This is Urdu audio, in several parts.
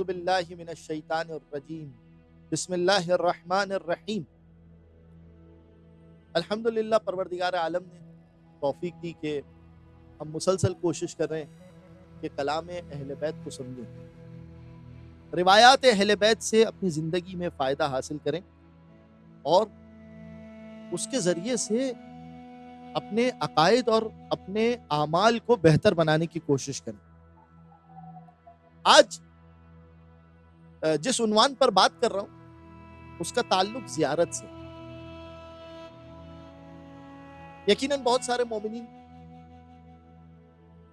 باللہ من الشیطان الرجیم بسم اللہ الرحمن الرحیم۔ الحمدللہ پروردگار عالم نے توفیق دی کہ ہم مسلسل کوشش کر رہے ہیں کہ کلام اہل بیت کو سمجھیں، روایات اہل بیت سے اپنی زندگی میں فائدہ حاصل کریں اور اس کے ذریعے سے اپنے عقائد اور اپنے اعمال کو بہتر بنانے کی کوشش کریں۔ آج جس عنوان پر بات کر رہا ہوں اس کا تعلق زیارت سے۔ یقیناً بہت سارے مومنین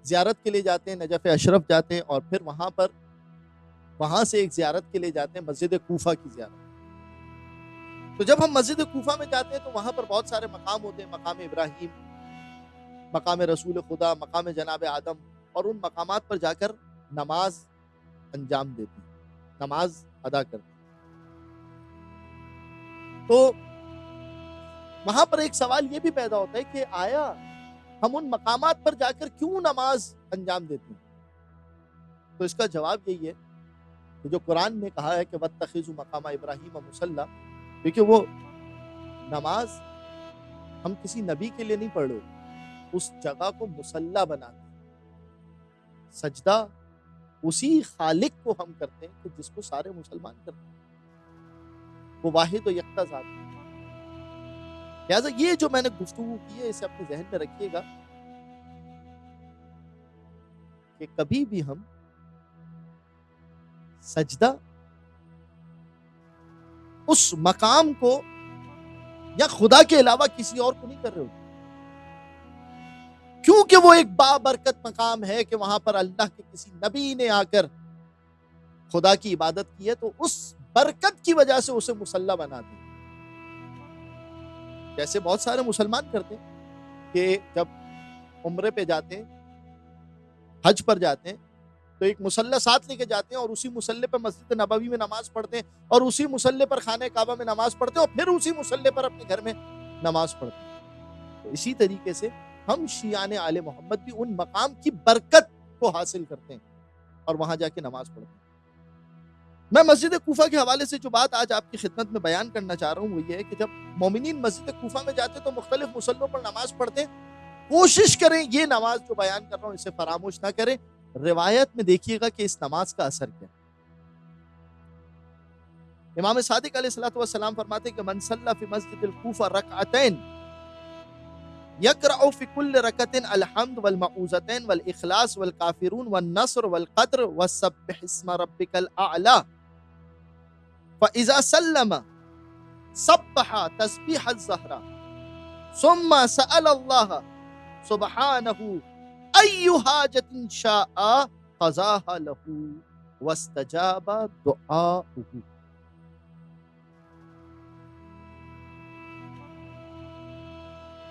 زیارت کے لیے جاتے ہیں، نجف اشرف جاتے ہیں اور پھر وہاں سے ایک زیارت کے لیے جاتے ہیں مسجد کوفہ کی زیارت۔ تو جب ہم مسجد کوفہ میں جاتے ہیں تو وہاں پر بہت سارے مقام ہوتے ہیں، مقام ابراہیم، مقام رسول خدا، مقام جناب آدم، اور ان مقامات پر جا کر نماز انجام دیتے ہیں، نماز ادا کرتے ہیں۔ تو وہاں پر ایک سوال یہ بھی پیدا ہوتا ہے کہ آیا ہم ان مقامات پر جا کر کیوں نماز انجام دیتے ہیں؟ تو اس کا جواب یہی ہے کہ جو قرآن نے کہا ہے کہ وَاتَّخِذُوا مَقَامَ إِبْرَاهِيمَ مُصَلًّى، کیونکہ وہ نماز ہم کسی نبی کے لیے نہیں پڑھ رہے، اس جگہ کو مصلی بناتے ہیں، سجدہ اسی خالق کو ہم کرتے ہیں کہ جس کو سارے مسلمان کرتے ہیں، وہ واحد و یکتا ذات ہے۔ لہٰذا یہ جو میں نے گفتگو کی ہے اسے اپنے ذہن میں رکھیے گا کہ کبھی بھی ہم سجدہ اس مقام کو یا خدا کے علاوہ کسی اور کو نہیں کر رہے ہوتے، کیونکہ وہ ایک بابرکت مقام ہے کہ وہاں پر اللہ کے کسی نبی نے آ کر خدا کی عبادت کی ہے، تو اس برکت کی وجہ سے اسے مصلی بنا دیں۔ جیسے بہت سارے مسلمان کرتے ہیں کہ جب عمرے پہ جاتے ہیں، حج پر جاتے ہیں، تو ایک مصلی ساتھ لے کے جاتے ہیں اور اسی مصلی پر مسجد نبوی میں نماز پڑھتے ہیں، اور اسی مصلی پر خانہ کعبہ میں نماز پڑھتے ہیں، اور پھر اسی مصلی پر اپنے گھر میں نماز پڑھتے ہیں۔ تو اسی طریقے سے ہم شیعان آل محمد بھی ان مقام کی برکت کو حاصل کرتے ہیں اور وہاں جا کے نماز پڑھتے ہیں۔ میں مسجد کوفہ کے حوالے سے جو بات آج آپ کی خدمت میں بیان کرنا چاہ رہا ہوں وہ یہ ہے کہ جب مومنین مسجد کوفہ میں جاتے تو مختلف مصلوں پر نماز پڑھتے ہیں، کوشش کریں یہ نماز جو بیان کر رہا ہوں اسے فراموش نہ کریں۔ روایت میں دیکھیے گا کہ اس نماز کا اثر کیا ہے۔ امام صادق علیہ السلام فرماتے ہیں کہ من صلی فی مسجد الکوفہ رکعتین یقرأ فی کل رکعت الحمد والمعوذتین والاخلاص والکافرون والنصر والقدر وسبح اسم ربک الاعلی، فاذا سلم سبح تسبیح الزہرا ثم سأل اللہ سبحانہ ای حاجت شاء قضاها له واستجاب دعاؤه۔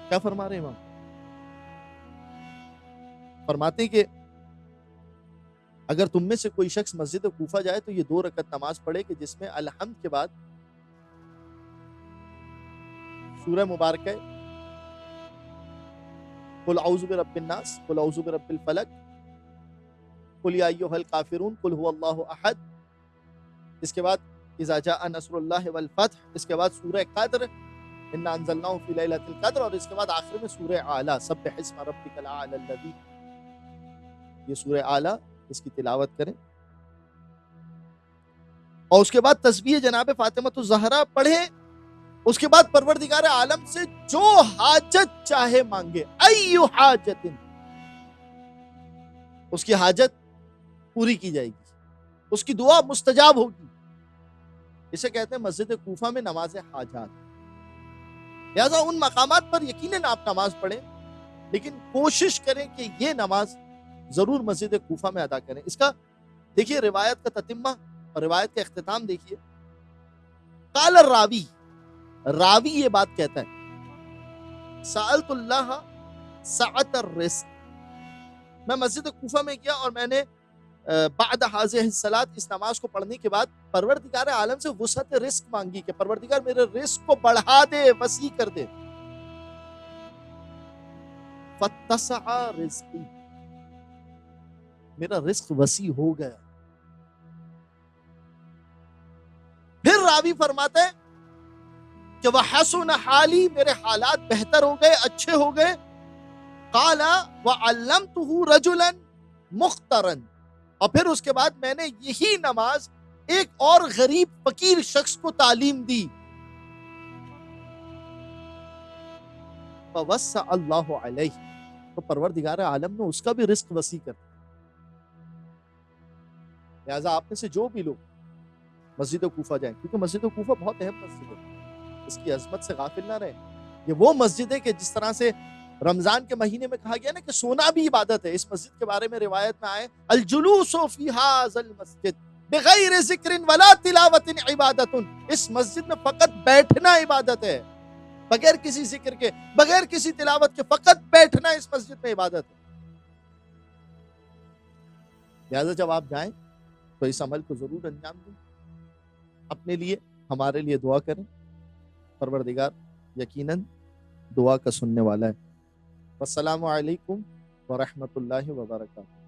کیا فرما رہے ہیں امام؟ فرماتے ہیں کہ اگر تم میں سے کوئی شخص مسجد کوفہ جائے تو یہ 2 رکعت نماز پڑھے کہ جس میں الحمد کے بعد سورہ مبارکہ قل اعوذ برب الناس، قل اعوذ برب الفلق، قل یا ایھا الکافرون، قل هو اللہ احد، اس کے بعد اذا جاء نصر اللہ والفتح، اس کے بعد سورہ قدر انا انزلناہ فی لیلۃ القدر، اور اس کے بعد آخر میں سورہ اعلیٰ سبح اسم ربک الاعلی الذی، یہ سورہ اعلیٰ اس کی تلاوت کریں، اور اس کے بعد تسبیح جناب فاطمۃ الزہرا پڑھیں، اس کے بعد پروردگار عالم سے جو حاجت چاہے مانگے، ای حاجت، اس کی حاجت پوری کی جائے گی، اس کی دعا مستجاب ہوگی۔ اسے کہتے ہیں مسجد کوفہ میں نماز حاجات۔ لہٰذا ان مقامات پر یقیناً آپ نماز پڑھیں، لیکن کوشش کریں کہ یہ نماز ضرور مسجد کوفہ میں ادا کریں۔ اس کا دیکھیے روایت کا تتمہ اور روایت کا اختتام دیکھیے۔ قال الراوی، راوی یہ بات کہتا ہے سألت اللہ سعۃ الرزق، میں مسجد کوفہ میں گیا اور میں نے بعد هذه الصلاۃ، اس نماز کو پڑھنے کے بعد پروردگار عالم سے وسعت رزق مانگی کہ پروردگار میرے رزق کو بڑھا دے، وسیع کر دے۔ فاتسع رزقی، میرا رزق وسیع ہو گیا۔ راوی فرماتے ہیں کہ وحسن حالی، میرے حالات بہتر ہو گئے، اچھے ہو گئے. قال وعلمته رجلا مخترا، اور پھر اس کے بعد میں نے یہی نماز ایک اور غریب فقیر شخص کو تعلیم دی. فوسع اللہ علیہ، تو پروردگار عالم نے اس کا بھی رزق وسیع کر دیا. لہٰذا آپ میں سے جو بھی لوگ مسجد کوفہ جائیں، کیونکہ مسجد کوفہ بہت اہم مسجد ہے، اس کی عظمت سے غافل نہ رہیں. یہ وہ مسجد ہے کہ جس طرح سے رمضان کے مہینے میں کہا گیا نا کہ سونا بھی عبادت ہے، اس مسجد کے بارے میں روایت میں آئے الجلوس فی ھذا المسجد بغیر ذکر ولا تلاوت عبادت، اس مسجد میں فقط بیٹھنا عبادت ہے، بغیر کسی ذکر کے، بغیر کسی تلاوت کے، فقط بیٹھنا اس مسجد میں عبادت ہے. لہٰذا جب آپ جائیں تو اس عمل کو ضرور انجام دیں. اپنے لیے، ہمارے لیے دعا کریں. پروردگار یقیناً دعا کا سننے والا ہے. والسلام علیکم ورحمۃ اللہ وبرکاتہ.